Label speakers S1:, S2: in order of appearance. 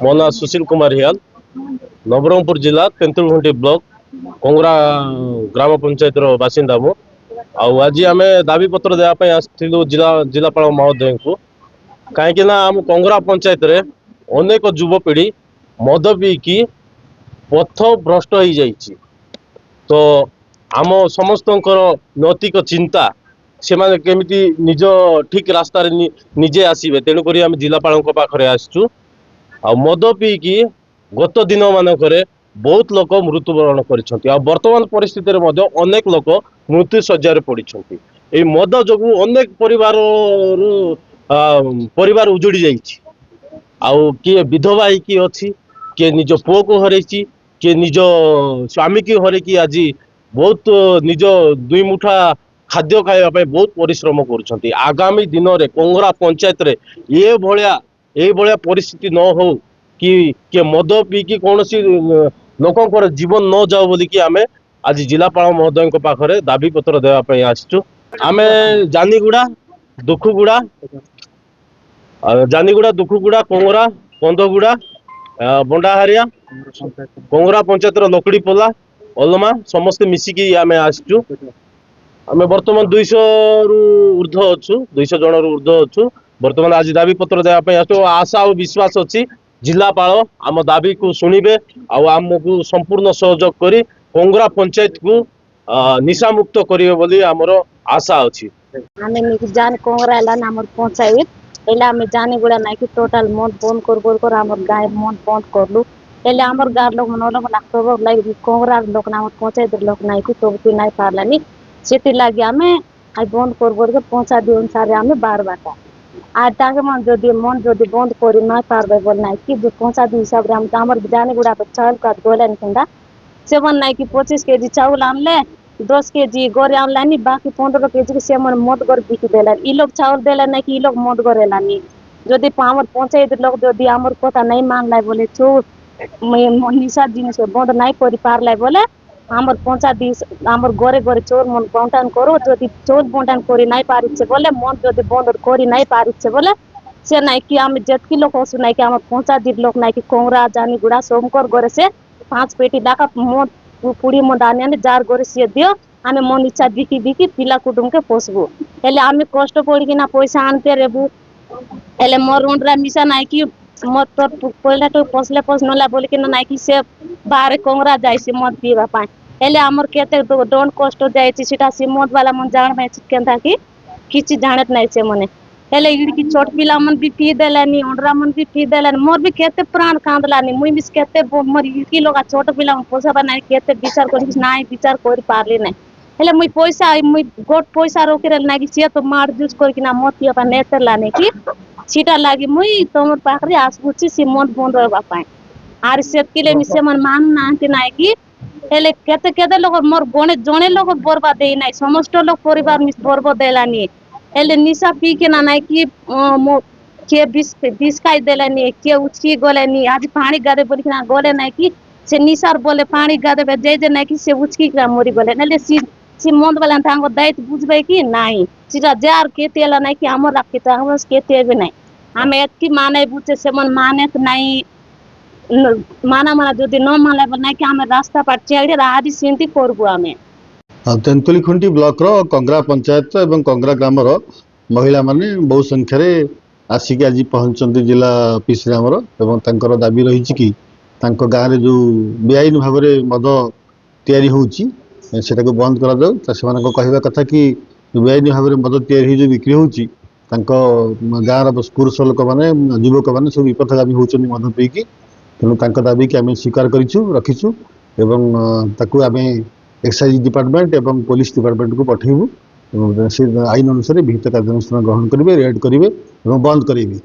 S1: मो ना सुशील कुमार हियाल नवरंगपुर जिला तेंतुलखुंटी ब्लॉक कंगरा ग्राम पंचायत बासिंदा मु आज आम दाबी पत्र देवाई आसलु जिलापाल महोदय को कहीं आम कंगरा पंचायत रे अनेक युवपीढ़ी मद पीकी पथ भ्रष्ट हो जाइए। तो आम समस्त नैतिक चिंता से केमिति निज ठीक रास्तार निजे आसवे तेणुक आम जिलापाल पाखे आसचु। आ मद पीकी गत दिन मानक बहुत लोक मृत्युवरण कर वर्तमान परिस्थिति अनेक लोक मृत्यु शज्या पड़ती। ये मद जो अनेक परिवार उजुड़ी जाइए। किए विधवा होगी अच्छी किए निज पुओ को हर किए निज स्वामी की हर आज बहुत निज दुई मुठा खाद्य खावाई बहुत परिश्रम कर आगामी दिन में कंगरा पंचायत रे ये भाया परिस्थिति न हो कि मद पीकी कौन सी लोक जीवन न जाओ बोली कि आमे आज जिलापाल महोदय पाखे दाबी पत्र देवाई आसचु। आमे जानीगुड़ा दुखुगुड़ा दुखुगुड़ा कंगरा कंदगुड़ा बंडाहारिया कंगरा पंचायत लकड़ीपोला अलमा समस्ते मिसिकी आमे आसचु। आमे वर्तमान 200 रु ऊर्ध अच्छु 200 जन रु ऊर्ध अच्छु। वर्तमान आज दाबी पत्र देवाई आसचु। आशा और विश्वास अच्छी जिलापाल आम दाबी को शुणिबे आमको संपूर्ण सहयोग करी कंगरा पंचायत को निशा मुक्त करिवे बोली आमर आशा अच्छी।
S2: आमे जान कंगरा एलान आमर पंचायत एला आमे जाने गुड़ा नाइ कि टोटल मद बंद कर आमर गाय मद बंद करलु एले आमर गार लोग मन लोग नाक्तब लाइक कंगरा लोग ना आमर पंचायत लोग नाइ कि तोबती नाइ पारलानी सेति लागि आमे आई बंद कर पंचायत अनुसार आमे बार बाटा आ ताके मन जदि बंद करी नाइ पारबे बोल नाइ कि पंचायत हिसाब रे आमर जाने गुड़ा चाउल का गोलन किंदा से मन नाइ कि 25 केजी चाउल आनले 10 केजी गोरे आनलानी बाकी 15 केजी के से मन मद गोर बिकी देला ई लोग चाउल देला नाइ कि ई लोग मद गोरेलानी जदि आमर पंचायत लोग जदि आमर कथा नाइ मानलाय बोले चो निशा जिनिस बंद नाइ करि पारलाय बोले आमर पंचायत आमर गोरे गोरे चोर मन बंटन करो जदि चोर बंटन करि नाइ पारिछे बोले मन जदि बंद करि नाइ पारिछे बोले से नाइ कि आमे जेतकी लोक हसु नाइ कि आमर पंचायत लोक नाइ कि कंगरा जानीगुड़ा सोमकर गोरे से 5 पेटी लाका मद पुड़ी मद आने जार गोरे से दियो आमे मन इच्छा बिकी बिकी पिला कुटुम के पोसबु एले आमे कष्ट पड़ी कि ना पैसा आनते रेबु एले मोर रोंडरा मिसा नाइ कि मत तो पहले तो पोसले पोस नला बोली कि नाइ कि से बाहर कंगरा जाय से मद पीवा पाए एले आमर केते दंड कष्ट जाय छि सेटा से मद वाला मन जान में केनता कि किछि जानत नाइ से मने एले इडकी छोट पिला मन भी पी देलानी ओंडरा मन भी पी देलानी मोर भी केते प्राण कांदलानी मुई मिस केते मोर इडकी लोगा छोट पिला मन पोसाबा नाइ केते विचार करि नाइ विचार करि पारली नाइ हेले मुई पैसा मुई गोट पैसा रोकिरे नाइ से तो मार जूस करि कि ना मत पिया नेते लाने कि सीटा लागि मुई तमर पाखरे आसबुची से मत बंद होबा पाए आर सेतकिले मिसे मन मान नांति नाइ कि हेले केते केते लोग मोर गणे जणे लोग बर्बाद देई नाइ समस्त लोग परिवार मिस बर्बाद देलानी एले निशा पी के ना नाइ कि मो के बिस खाई देलानी के उचकी गलेनी आज पानी गादे बोली ना गले नाइ कि से निशार बोले पानी गादे जे नाइ कि से उचकी का मरी गले एले सी मंद वाला थांगो दैत बुझबे कि नाइ सिरा जार केते एला नाइ कि हमर राखी त हमर केते बे नाइ हमें एतकी माने बुझे से मन माने नाइ माना जदि न माने नाइ कि हमें रास्ता पर चढ़े आदि सिंती करबु हमें
S3: तेंतुलीखुंटी ब्लॉक रो कंगरा पंचायत एवं कंगरा ग्राम रो महिला माने बहु संख्या रे आसिक आज पहुंचती जिला ऑफिस रे हमरो एवं तांकर दाबी रही कि तांको गाँ रे जो बेआईन भाव में मद तैयारी होउची सेटा को बंद करा जाऊ से मानको कहबा कथा कि बेआईन भाव में मद तैयारी जो बिक्री होउची तांको गाँ रो पुरुष लोक माने युवक माने सब विपथगामी होउचनी मद पीकी तेणु तांको दाबी कि आमे स्वीकार करिछु रखिछु एवं ताकू आमे एक्साइज डिपार्टमेंट एवं पुलिस डिपार्टमेंट को पठेबू से आईन अनुसार विहित कार्यानुष्ठान ग्रहण करेंगे रेड करेंगे बंद करेंगे।